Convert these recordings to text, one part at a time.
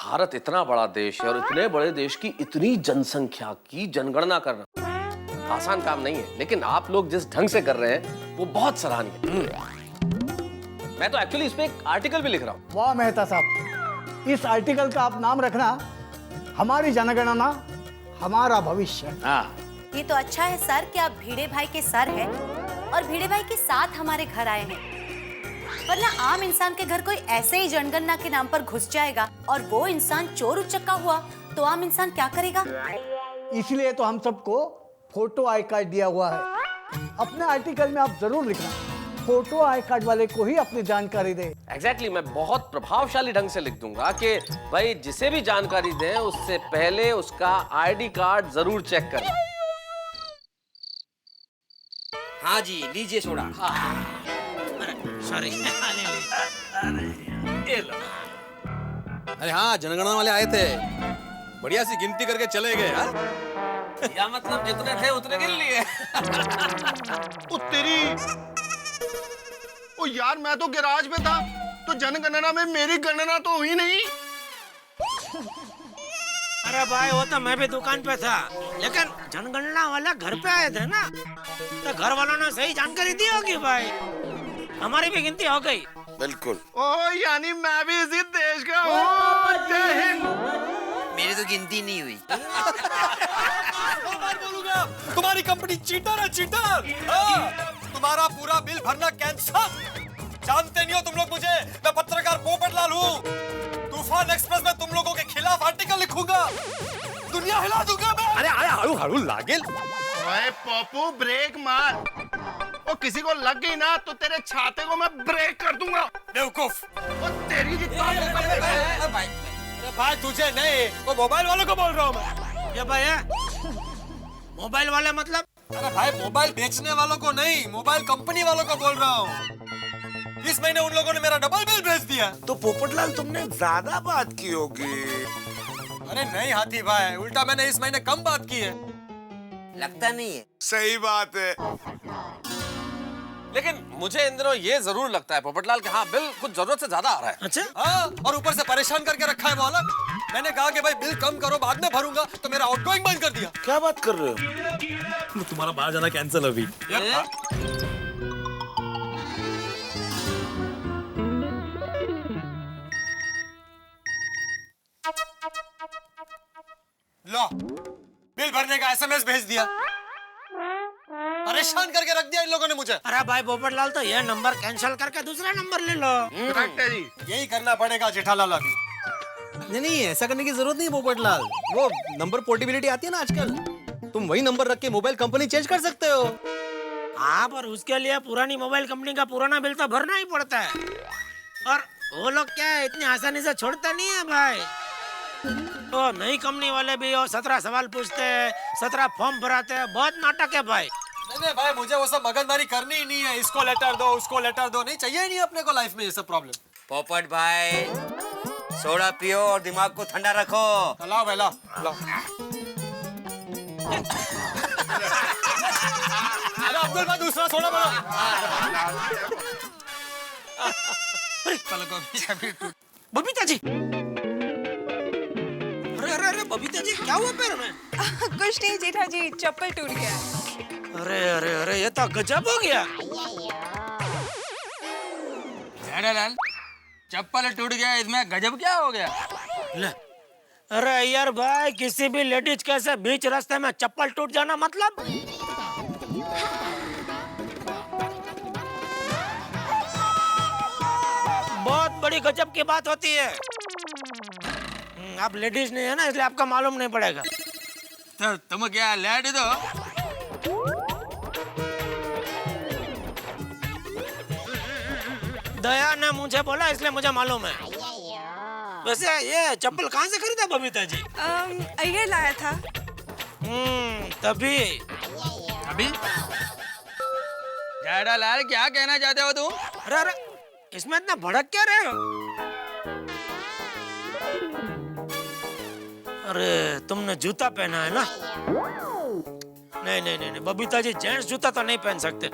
भारत इतना बड़ा देश है और इतने बड़े देश की इतनी जनसंख्या की जनगणना करना आसान काम नहीं है, लेकिन आप लोग जिस ढंग से कर रहे हैं वो बहुत सराहनीय है। मैं तो एक्चुअली इस पे एक आर्टिकल भी लिख रहा हूँ। वाह मेहता साहब, इस आर्टिकल का आप नाम रखना हमारी जनगणना हमारा भविष्य। ये तो अच्छा है सर कि आप भिड़े भाई के सर हैं और भिड़े भाई के साथ हमारे घर आए हैं, वरना आम इंसान के घर कोई ऐसे ही जनगणना के नाम पर घुस जाएगा और वो इंसान चोर उचक्का हुआ तो आम इंसान क्या करेगा? इसलिए तो हम सबको फोटो आई कार्ड दिया हुआ है। अपने आर्टिकल में आप जरूर लिखना, फोटो आई कार्ड वाले को ही अपनी जानकारी दे। एग्जैक्टली, मैं बहुत प्रभावशाली ढंग से लिख दूंगा कि भाई जिसे भी जानकारी दें उससे पहले उसका आईडी कार्ड जरूर चेक करें। हाँ जी, लीजिए सोडा। सॉरी। अरे हाँ, जनगणना वाले आए थे, बढ़िया सी गिनती करके चले गए। या मतलब जितने थे उतने गिन लिए। ओ तेरी, ओ यार मैं तो गैराज में था, तो जनगणना में मेरी गणना तो हुई नहीं। अरे भाई वो तो मैं भी दुकान पे था, लेकिन जनगणना वाला घर पे आए थे ना, तो घर वालों ने सही जानकारी दी होगी भाई, हमारी भी गिनती हो गई। बिल्कुल। ओ यानी मैं भी इसी देश का हूँ। जय हिंद। मेरी तो गिनती नहीं हुई। बोलूंगा, तुम्हारी कंपनी चीटर है, चीटर। तुम्हारा पूरा बिल भरना कैंसल। जानते नहीं हो तुम लोग मुझे, मैं पत्रकार पोपटलाल हूँ। तूफान एक्सप्रेस में तुम लोगों के खिलाफ आर्टिकल लिखूंगा, दुनिया हिला दूंगा मैं। अरे अरे हरू हरू लागेल। ओए पप्पू ब्रेक मार, ओ किसी को लग गई ना तो तेरे छाते को मैं ब्रेक कर दूंगा। बेवकूफ। ओ तेरी भाई तुझे नहीं, वो मोबाइल वालों को बोल रहा हूँ मैं। ये भाई है मोबाइल वाले मतलब? अरे भाई मोबाइल बेचने वालों को नहीं, मोबाइल कंपनी वालों को बोल रहा हूँ। इस महीने उन लोगों ने मेरा डबल बिल भेज दिया। तो पोपटलाल तुमने ज्यादा बात की होगी। अरे नहीं हाथी भाई, उल्टा मैंने इस महीने कम बात की है। लगता नहीं है। सही बात है। लेकिन मुझे इन दिनों ये जरूर लगता है पोपटलाल कि हाँ बिल कुछ जरूरत से ज्यादा आ रहा है। अच्छा? हाँ, और ऊपर से परेशान करके रखा है मौला। मैंने कहा कि भाई बिल कम करो, बाद में भरूंगा, तो मेरा आउटगोइंग बंद कर दिया। क्या बात कर रहे हो? तुम्हारा बाहर जाना कैंसिल अभी। लो, बिल भरने का एसएमएस भेज दिया। परेशान करके रख दिया इन लोगों ने मुझे। अरे भाई पोपटलाल, तो ये नंबर कैंसिल करके दूसरा नंबर ले लो। करेक्ट है जी। यही करना पड़ेगा जेठालाल अभी। नहीं, ऐसा करने की जरूरत नहीं पोपटलाल। वो नंबर पोर्टेबिलिटी आती है ना आजकल, तुम वही नंबर रख के मोबाइल कंपनी चेंज कर सकते हो। हाँ, पर उसके लिए पुरानी मोबाइल कंपनी का पुराना बिल तो भरना ही पड़ता है, और वो लोग क्या है इतनी आसानी से छोड़ते नहीं है भाई। तो नई कंपनी वाले भी 17 सवाल पूछते हैं, 17 फॉर्म भराते हैं, बहुत नाटक है भाई। नहीं भाई, मुझे वो सब मगजमारी करनी ही नहीं है। इसको लेटर दो, उसको लेटर दो, नहीं चाहिए ही नहीं अपने को लाइफ में ये सब प्रॉब्लम। पोपट भाई, सोडा पियो और दिमाग को ठंडा रखो। लाओ भाई, लाओ लाओ। अरे अब्दुल भाई, दूसरा सोडा बनाओ। बबीता जी, अरे अरे बबीता जी, क्या हुआ पैर में? कुछ नहीं जेठा जी, चप्पल टूट गया। अरे अरे अरे, ये तो गजब हो गया। जेठालाल, चप्पल टूट गया, इसमें गजब क्या हो गया? ले, अरे यार भाई, किसी भी लेडीज के से बीच रास्ते में चप्पल टूट जाना मतलब? बहुत बड़ी गजब की बात होती है। आप लेडीज नहीं है ना, इसलिए आपका मालूम नहीं पड़ेगा। तो तुम क्या लेट दो? दया ने मुझे बोला, इसलिए मुझे मालूम है। वैसे ये चप्पल कहाँ से खरीदा बबीता जी? अय्यर लाया था। तभी। अभी जेठालाल, क्या कहना चाहते हो तुम? अरे अरे, इसमें इतना भड़क क्या रहे हो? अरे तुमने जूता पहना है ना? नहीं नहीं नहीं, बबीता जी जेंट्स जूता तो नहीं पहन सकते।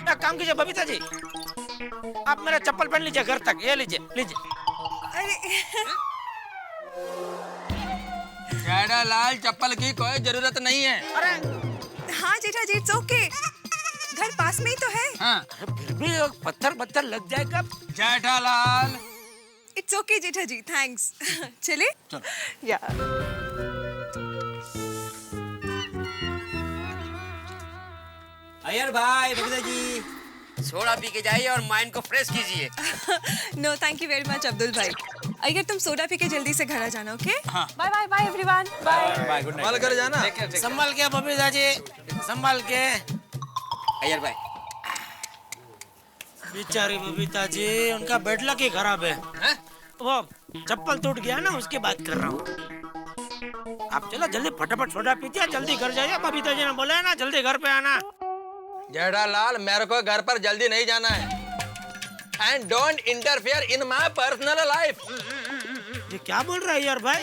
एक काम कीजिए बबीता जी, आप मेरा चप्पल पहन लीजिए घर तक, ये लीजिए लीजिए। अरे जेठालाल चप्पल की कोई जरूरत नहीं है। अरे हाँ जेठा जी, इट्स ओके, घर पास में ही तो है। हाँ, फिर भी पत्थर लग जाएगा। Jethalal it's okay Jetha ji, thanks. चले या अय्यर भाई, बगीचा जी, सोडा पी के जाइए और माइंड को फ्रेश कीजिए। No thank you very much Abdul भाई। अगर तुम सोडा पी के जल्दी से घर आ जाना, okay? Bye bye bye everyone, bye. Good night. कर जाना। संभाल के बबीता जी, संभाल के। अय्यर भाई, बेचारी बबीता जी, उनका बेड लक ही खराब है। वो चप्पल टूट गया ना, उसकी बात कर रहा हूँ। आप चलो जल्दी फटाफट सोडा पीजिए, जल्दी घर जाइए। बबीता जी ने बोला है ना, जल्दी घर पे आना। जेठालाल, मेरे को घर पर जल्दी नहीं जाना है। And don't interfere in my personal life. ये क्या बोल रहा है यार भाई?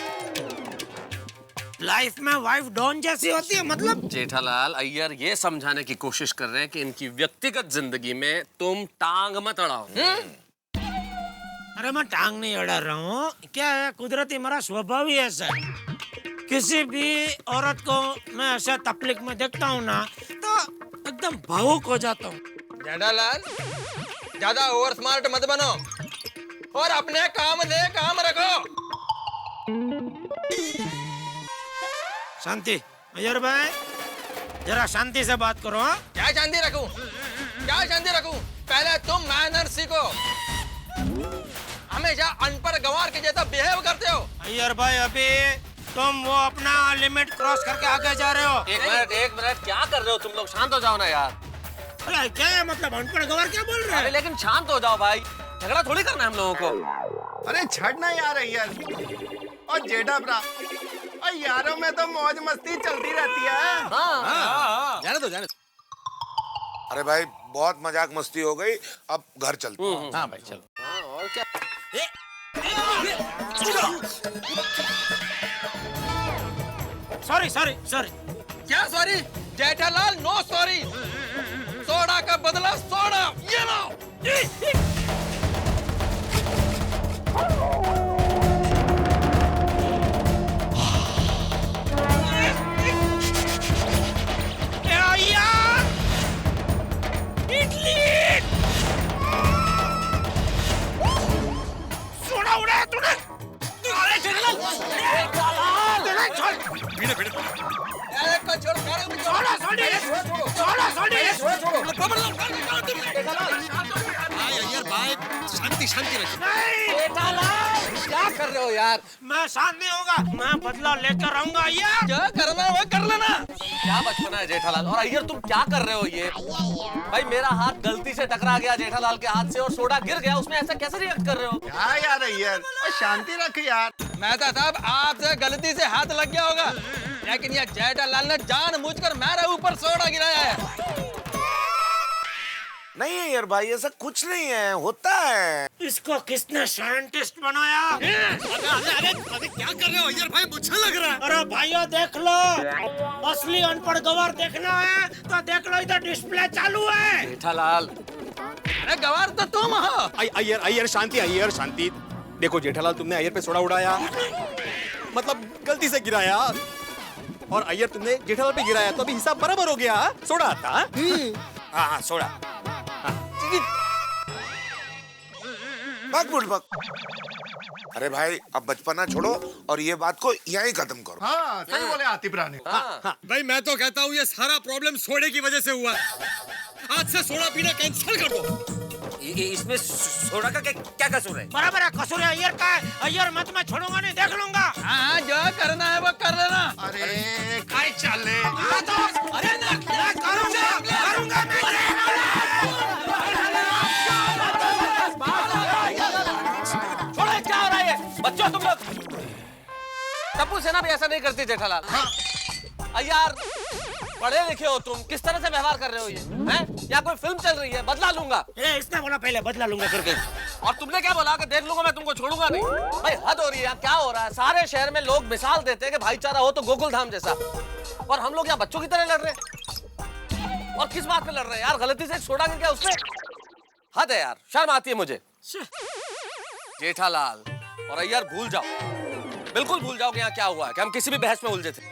लाइफ में वाइफ डॉन जैसी होती है, मतलब? जेठालाल, अय्यर ये समझाने की कोशिश कर रहे हैं कि इनकी व्यक्तिगत जिंदगी में तुम टांग मत अड़ाओ। अरे मैं टांग नहीं अड़ा रहा हूँ, क्या है, कुदरती मेरा स्वभाव ही ऐसा है। किसी भी औरत को मैं ऐसा तकलीफ में देखता हूँ ना, तो एकदम भावुक हो जाता हूँ। जेठालाल, ज्यादा ओवर स्मार्ट मत बनो और अपने काम से काम रखो। शांति। अय्यर भाई, जरा शांति से बात करो। हाँ? क्या शांति रखूं? क्या शांति रखूं? पहले तुम मैनर सीखो। हमेशा अनपढ़ गंवार के जैसा बिहेव करते हो। अय्यर भाई, अभी तुम वो अपना लिमिट क्रॉस करके आगे जा रहे हो। एक मिनट, क्या कर रहे हो तुम लोग? शांत हो जाओ ना यार। अरे क्या है, मतलब अनपढ़ गंवार क्या बोल रहे अरे हैं? लेकिन शांत हो जाओ भाई, झगड़ा थोड़ी करना है हम लोगों को। अरे छड़ना यार अय्यर और जेठा भरा, और यारों में तो मौज मस्ती चलती रहती है। जाने दो, जाने दो। अरे भाई बहुत मजाक मस्ती हो गई, अब घर चलते हैं। हाँ भाई चलो। और क्या? Sorry sorry sorry. क्या sorry? Jethalal, no sorry. Soda का बदला सोडा, ये लो। क्या यार? इडली सोडा उड़ाया तूने? अरे जेठालाल, शांति शांति रखो। क्या कर रहे हो यार? मैं शांत नहीं होगा, मैं बदला लेकर आऊंगा यार। क्या करना है वो कर लेना। क्या बचपना है जेठालाल। और अय्यर तुम क्या कर रहे हो ये? भाई मेरा हाथ गलती से टकरा गया जेठालाल के हाथ से और सोडा गिर गया, उसमें ऐसा कैसे रिएक्ट कर रहे हो? क्या यार अय्यर, शांति रख यार। मैं तो साहब आपसे गलती से हाथ लग गया होगा, लेकिन ये जेठालाल ने जानबूझकर मेरे ऊपर सोडा गिराया है। नहीं है यार भाई, ऐसा कुछ नहीं है, होता है। इसको किसने साइंटिस्ट बनाया? अरे क्या कर रहे हो अय्यर भाई, मुझे लग रहा है। अरे भाइयों देख लो, असली अनपढ़ गवार देखना है तो देख लो, इधर डिस्प्ले चालू है। जेठालाल, अरे गवार तो तुम हो। अय्यर अय्यर शांति, अय्यर शांति। देखो जेठालाल, तुमने अय्यर पे सोडा उड़ाया, मतलब गलती से गिराया, और अय्यर तुमने जेठालाल पे गिराया, तो अभी हिसाब बराबर हो गया। सोडा आता। हाँ हाँ सोडा। भाग बुड़बक। अरे भाई अब बचपना छोड़ो और ये बात को यहीं खत्म करो। हाँ सही बोले आतिफ रानी। भाई मैं तो कहता हूँ ये सारा प्रॉब्लम सोडे की वजह से हुआ है। आज से सोडा पीना कैंसिल कर दो। इसमें सोडा का क्या कसूर है? बराबर है, कसूर है अय्यर का। अय्यर मत, मैं छोड़ूंगा नहीं, देख लूंगा। हाँ, जो करना है वो कर लेना। अरे काय चले। अरे ना, मैं करूंगा छोड़ो, क्या हो रहा है ये? बच्चों तुम लोग। टप्पू सेना भी ऐसा नहीं करती जेठालाल। अय्यार, पढ़े लिखे हो तुम, किस तरह से व्यवहार कर रहे हो ये? हैं? या कोई फिल्म चल रही है? बदला लूंगा। इसने बोला पहले बदला लूंगा करके। और तुमने क्या बोला कि देख लूंगा, मैं तुमको छोड़ूंगा नहीं? भाई हद हो रही है, क्या हो रहा है? सारे शहर में लोग मिसाल देते हैं कि भाईचारा हो तो गोकुल धाम जैसा, और हम लोग यहाँ बच्चों की तरह लड़ रहे हैं। और किस बात पे लड़ रहे हैं यार? गलती से एक सोडा गिर गया उससे। हद है यार, शर्म आती है मुझे। जेठालाल, और अय्यर भूल जाओ, बिल्कुल भूल जाओ कि यहाँ क्या हुआ है, कि हम किसी भी बहस में उलझे थे।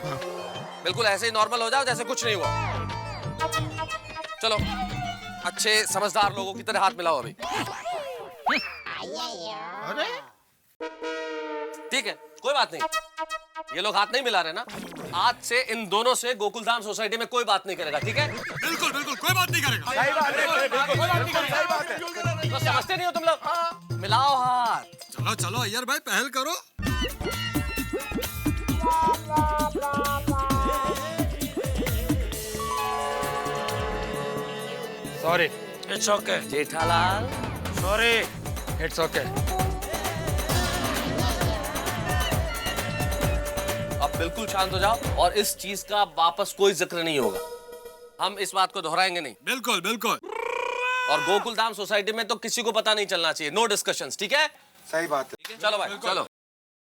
बिल्कुल ऐसे ही नॉर्मल हो जाओ जैसे कुछ नहीं हुआ। चलो अच्छे समझदार लोगों की तरह हाथ मिलाओ अभी। अरे ठीक है, कोई बात नहीं, ये लोग हाथ नहीं मिला रहे ना, आज से इन दोनों से गोकुलधाम सोसाइटी में कोई बात नहीं करेगा, ठीक है? बिल्कुल बिल्कुल कोई बात नहीं करेगा। सही बात है, कोई बात नहीं करेगा, सही बात है। तो समझते नहीं हो तुम लोग? मिलाओ हाथ। चलो चलो अय्यर भाई पहल करो। Sorry, it's okay. Jethalal sorry, it's okay. अब बिल्कुल शांत हो जाओ और इस चीज का वापस कोई जिक्र नहीं होगा। हम इस बात को दोहराएंगे नहीं। बिल्कुल बिल्कुल। और गोकुलधाम सोसाइटी में तो किसी को पता नहीं चलना चाहिए। नो डिस्कशंस, ठीक है? सही बात है। चलो भाई चलो।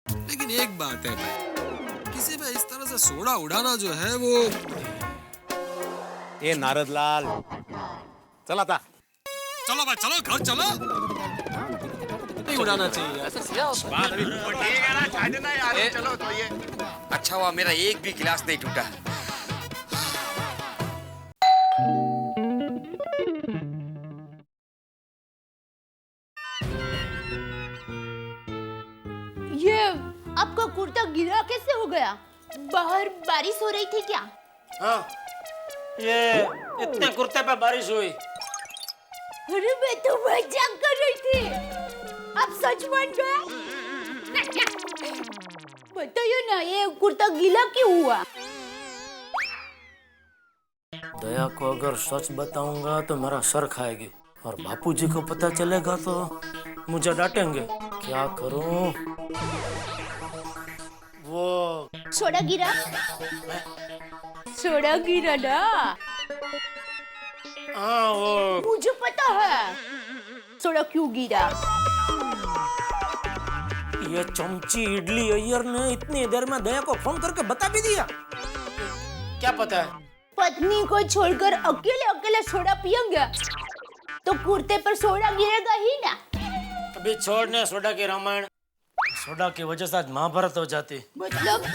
लेकिन एक बात है भाई, किसी पे इस तरह से सोडा उड़ाना जो है वो। ए नारदलाल, चला था। चलो भाई चलो, घर चलो। नहीं उड़ाना चाहिए यार। ठीक है ना, छा देना यार, चलो तो ये। अच्छा हुआ मेरा एक भी गिलास नहीं टूटा। ये आपका कुर्ता गीला कैसे हो गया? बाहर बारिश हो रही थी क्या? हाँ, ये इतने कुर्ते पे बारिश हुई। अरे मैं तो मजाक कर रही थी, आप सच मान गए? बताइए ना, ये कुर्ता गीला क्यों हुआ? दया को अगर सच बताऊंगा तो मेरा सर खाएगी, और बापूजी को पता चलेगा तो मुझे डांटेंगे। क्या करूं? वो सोडा गिरा? सोडा गिरा ना? हाँ, वो मुझे पता है सोडा क्यों गिरा। ये चमची इडली अय्यर ने इतनी देर में दया को फोन करके बता भी दिया। क्या पता है? पत्नी को छोड़कर अकेले अकेले सोडा पियेंगे तो कुर्ते पर सोडा गिरेगा ही ना। अभी छोड़ने सोडा की रामायण। सोडा की वजह से आज महाभारत हो जाती। मतलब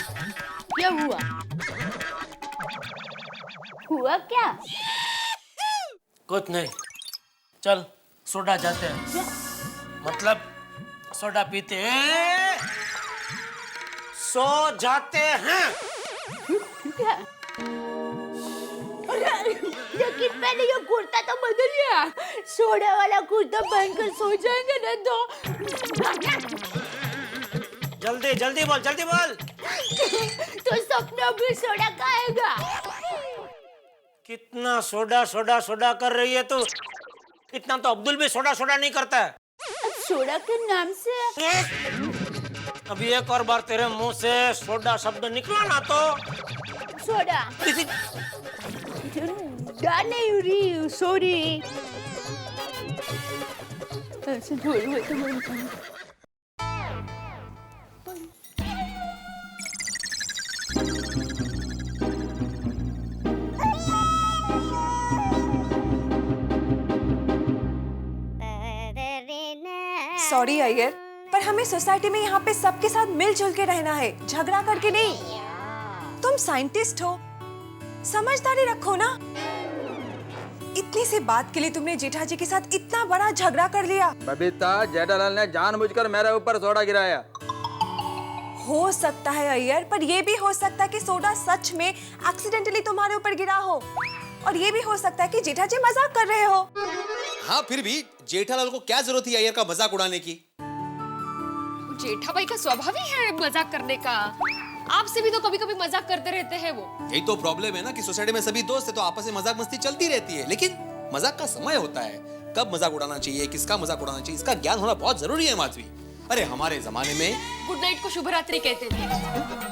क्या हुआ? हुआ क्या? कुछ नहीं, चल सोडा जाते हैं। मतलब सोडा पीते हैं, सो जाते हैं। क्या? लेकिन पहले ये कुर्ता तो बदलिए, सोडा वाला कुर्ता पहनकर सो जाएंगे ना तो। जल्दी जल्दी बोल, जल्दी बोल। तो सपना भी सोडा खाएगा। कितना सोडा सोडा सोडा कर रही है तू? इतना तो अब्दुल भी सोडा सोडा नहीं करता है। सोडा के नाम से अभी एक और बार तेरे मुंह से सोडा शब्द निकला ना तो सोडा नहीं उरी, सॉरी। ऐसे थोड़ी हुए तो बनता है। सॉरी अय्यर, पर हमें सोसाइटी में यहाँ पे सबके साथ मिलजुल के रहना है, झगड़ा करके नहीं। तुम साइंटिस्ट हो, समझदारी रखो ना। इतनी सी बात के लिए तुमने जेठाजी के साथ इतना बड़ा झगड़ा कर लिया। बबीता, जेठालाल ने जानबूझकर मेरे ऊपर सोडा गिराया। हो सकता है अय्यर, पर ये भी हो सकता है कि सोडा सच में एक्सीडेंटली तुम्हारे ऊपर गिरा हो, और ये भी हो सकता है कि जेठाजी मजाक कर रहे हो। हाँ, फिर भी जेठालाल को क्या जरूरत थी अय्यर का मजाक उड़ाने की? जेठा भाई का स्वभाव ही है मजाक करने का। आपसे भी तो कभी कभी मजाक करते रहते हैं वो। यही तो प्रॉब्लम है ना कि सोसाइटी में सभी दोस्त है तो आपस में मजाक मस्ती चलती रहती है, लेकिन मजाक का समय होता है, कब मजाक उड़ाना चाहिए, किसका मजाक उड़ाना चाहिए, इसका ज्ञान होना बहुत जरूरी है माधवी। अरे हमारे जमाने में गुड नाइट को शुभ रात्रि कहते थे।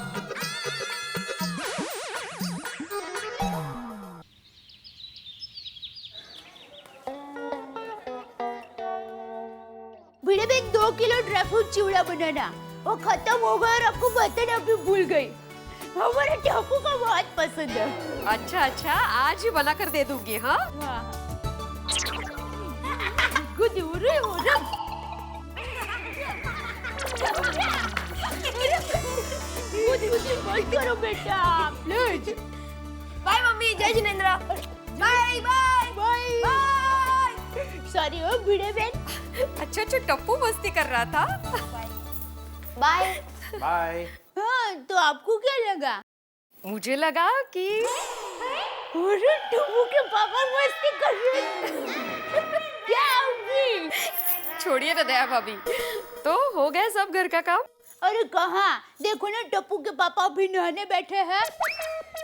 भिड़े में 2 किलो ड्राई फ्रूट चिवड़ा बनाना, वो खत्म हो गया और आपको बताना भी भूल गई। हमारे ठाकू का बहुत पसंद है। अच्छा अच्छा, आज ही बना कर दे दूंगी। हाँ, गुड मत करो बेटा प्लीज। बाय मम्मी, जय Jinendra. Bye bye bye. Sorry हो भिड़े बहन। अच्छा अच्छा टप्पू मस्ती कर रहा था। Bye bye. हाँ तो आपको क्या लगा? मुझे लगा कि अरे टप्पू के पापा मस्ती कर रहे हैं। क्या होगी? छोड़िए ना दया भाभी, तो हो गया सब घर का काम। अरे कहाँ, देखो ना टप्पू के पापा अभी नहाने बैठे हैं,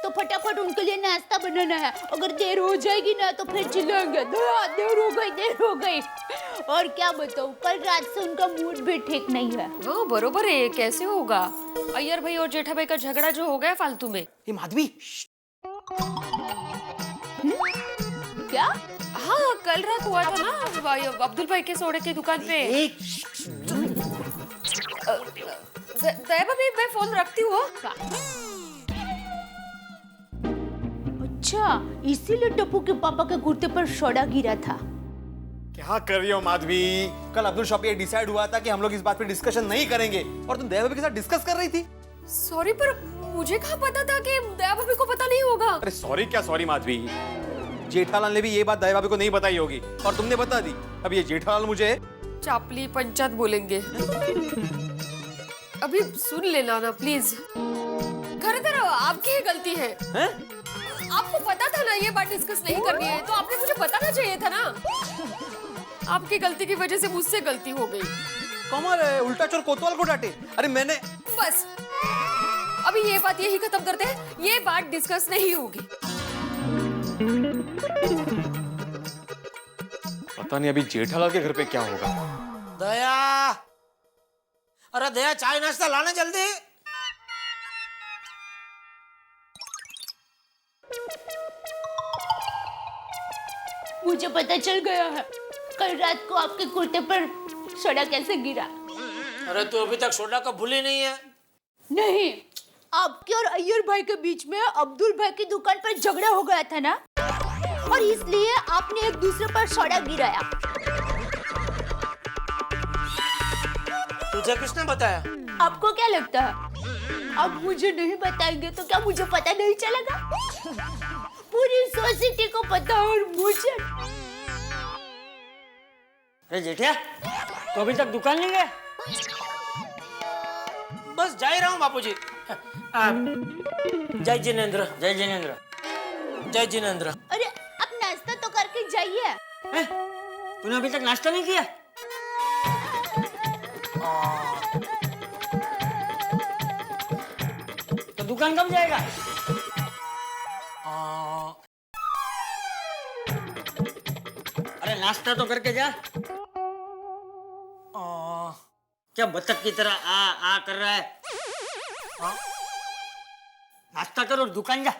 तो फटाफट उनके लिए नाश्ता बनाना है। अगर देर हो जाएगी ना तो फिर चिल्लाएंगे देर हो गई देर हो गई। और क्या बताऊं, कल रात से उनका मूड भी ठीक नहीं है। हाँ बरोबर है, कैसे होगा? अय्यर भाई और जेठा भाई का झगड़ा जो हो गया फालतू में। ये माधवी, क्या? हाँ कल रात हुआ था ना अब्दुल भाई के सोडे की दुकान पे। दया भाभी मैं फोन रखती हूँ। अच्छा इसीलिए टप्पू के पापा के कुर्ते पर सोडा गिरा था। क्या कर रही हो माधवी? कल अब्दुल शॉप ये डिसाइड हुआ था कि हम लोग इस बात पे डिस्कशन नहीं करेंगे और तुम दया भाभी के साथ डिस्कस कर रही थी। सॉरी पर मुझे कहाँ पता था कि दया भाभी को पता नहीं होगा। अरे सॉरी क्या सॉरी माधवी, जेठालाल ने भी ये बात दया भाभी को नहीं बताई होगी और तुमने बता दी। अब ये जेठालाल मुझे चापली पंचायत बोलेंगे। अभी सुन लेना ना प्लीज। खैर आपकी ही गलती है। आपको पता था ना ये बात डिस्कस नहीं करनी है, तो आपने मुझे बताना चाहिए था ना। आपकी गलती की वजह से मुझसे गलती हो गई। कमर उल्टा चोर कोतवाल को डांटे। अरे मैंने बस अभी ये बात यही खत्म करते हैं, ये बात डिस्कस नहीं होगी। पता नहीं अभी जेठालाल के घर पे क्या होगा। दया, अरे दया चाय नाश्ता लाना जल्दी। मुझे पता चल गया है कल रात को आपके कुर्ते पर सोडा कैसे गिरा। अरे तू अभी तक सोडा को भूली नहीं है? नहीं, आपके और अय्यर भाई के बीच में अब्दुल भाई की दुकान पर झगड़ा हो गया था ना, और इसलिए आपने एक दूसरे पर सोडा गिराया। तुझे किसने बताया? आपको क्या लगता है अब मुझे नहीं बताएंगे तो क्या मुझे पता नहीं चलेगा? पूरी सोसाइटी को पता है और मुझे। अरे जेठिया, तो अभी तक दुकान नहीं गए? बस जा ही रहा हूँ बापूजी। जय जिनेंद्र, जय जिनेंद्र, जय जिनेंद्र। अरे अब नाश्ता तो करके जाइए। तूने अभी तक नाश्ता नहीं किया? तो दुकान कब जाएगा? अरे नाश्ता तो करके जा। क्या बतख की तरह आ आ कर रहा है? नाश्ता करो और दुकान जा।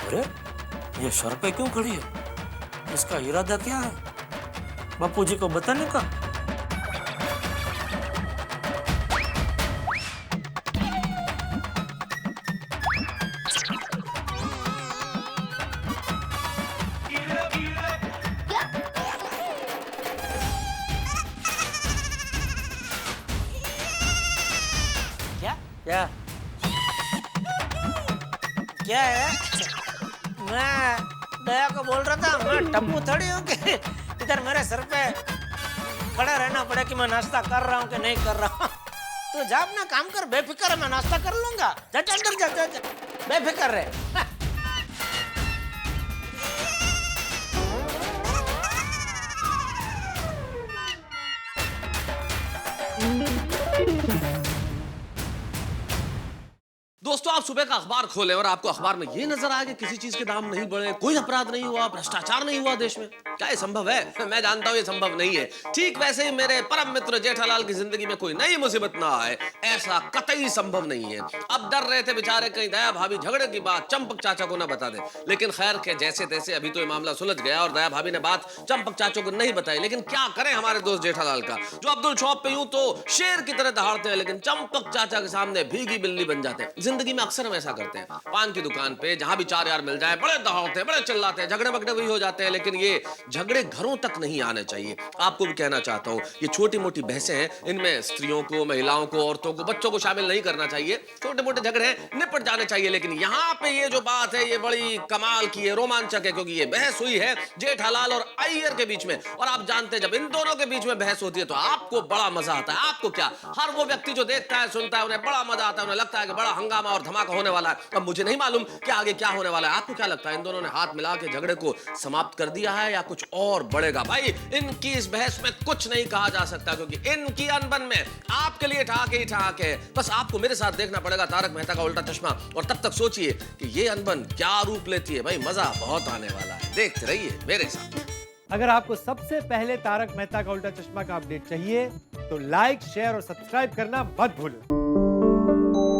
अरे ये सर पे क्यों खड़ी है? इसका इरादा क्या है? बापूजी को बताने का? क्या क्या है? मैं दया को बोल रहा था, मैं टप्पू थोड़ी हूँ कि इधर मेरे सर पे खड़ा रहना पड़े कि मैं नाश्ता कर रहा हूँ कि नहीं कर रहा हूँ। तो जा अपना काम कर, बेफिक्र है, मैं नाश्ता कर लूंगा। जा अंदर जा, जा, जा बेफिक्र रहे। दोस्तों आप सुबह का अखबार खोलें और आपको अखबार में ये नजर आए कि किसी चीज के दाम नहीं बढ़े, कोई अपराध नहीं हुआ, भ्रष्टाचार नहीं हुआ देश में। क्या ये संभव है? मैं जानता हूं ये संभव नहीं है। ठीक वैसे ही मेरे परम मित्र जेठालाल की जिंदगी में कोई नई मुसीबत ना आए, ऐसा कतई संभव नहीं है। अब डर रहे थे बेचारे कहीं दया भाभी झगड़े की बात चंपक चाचा को ना बता दे, लेकिन खैर के जैसे तैसे अभी तो ये मामला सुलझ गया और दया भाभी ने बात चंपक चाचा को नहीं बताई। लेकिन क्या करें हमारे दोस्त जेठालाल का, जो अब्दुल शॉप पे यूं तो शेर की तरह दहाड़ते हैं, लेकिन चंपक चाचा के सामने भीगी बिल्ली बन जाते हैं। जिंदगी में अक्सर हम ऐसा करते हैं, पान की दुकान पे जहां भी चार यार मिल जाए बड़े दौड़ते हैं, बड़े चिल्लाते हैं, झगड़े बगड़े वही हो जाते हैं, लेकिन ये झगड़े घरों तक नहीं आने चाहिए। आपको भी कहना चाहता हूं, ये छोटी मोटी बहसें हैं, इनमें स्त्रियों को, महिलाओं को, औरतों को, बच्चों को शामिल नहीं करना चाहिए। छोटे मोटे झगड़े हैं, निपट जाने चाहिए। लेकिन यहाँ पे ये जो बात है ये बड़ी कमाल की है, रोमांचक है, क्योंकि ये बहस हुई है जेठालाल और अय्यर के बीच में। और आप जानते हैं जब इन दोनों के बीच में बहस होती है तो आपको बड़ा मजा आता है। आपको क्या, हर वो व्यक्ति जो देखता है सुनता है उन्हें बड़ा मजा आता है, उन्हें लगता है कि बड़ा हंगामा और धमाका होने वाला है। अब मुझे नहीं मालूम कि आगे क्या होने वाला है। आपको क्या लगता है, इन दोनों ने हाथ मिला के झगड़े को समाप्त कर दिया है या कुछ और बढ़ेगा? भाई इनकी इस बहस में कुछ नहीं कहा जा सकता, क्योंकि इनकी अनबन में आपके लिए ठहाके ही ठहाके है। बस आपको मेरे साथ देखना पड़ेगा तारक मेहता का उल्टा चश्मा, और तब तक सोचिए कि ये अनबन क्या रूप लेती है। भाई मजा बहुत आने वाला है, देखते रहिए मेरे साथ। अगर आपको सबसे पहले तारक मेहता का उल्टा चश्मा का अपडेट चाहिए तो लाइक, शेयर और सब्सक्राइब करना मत भूलो।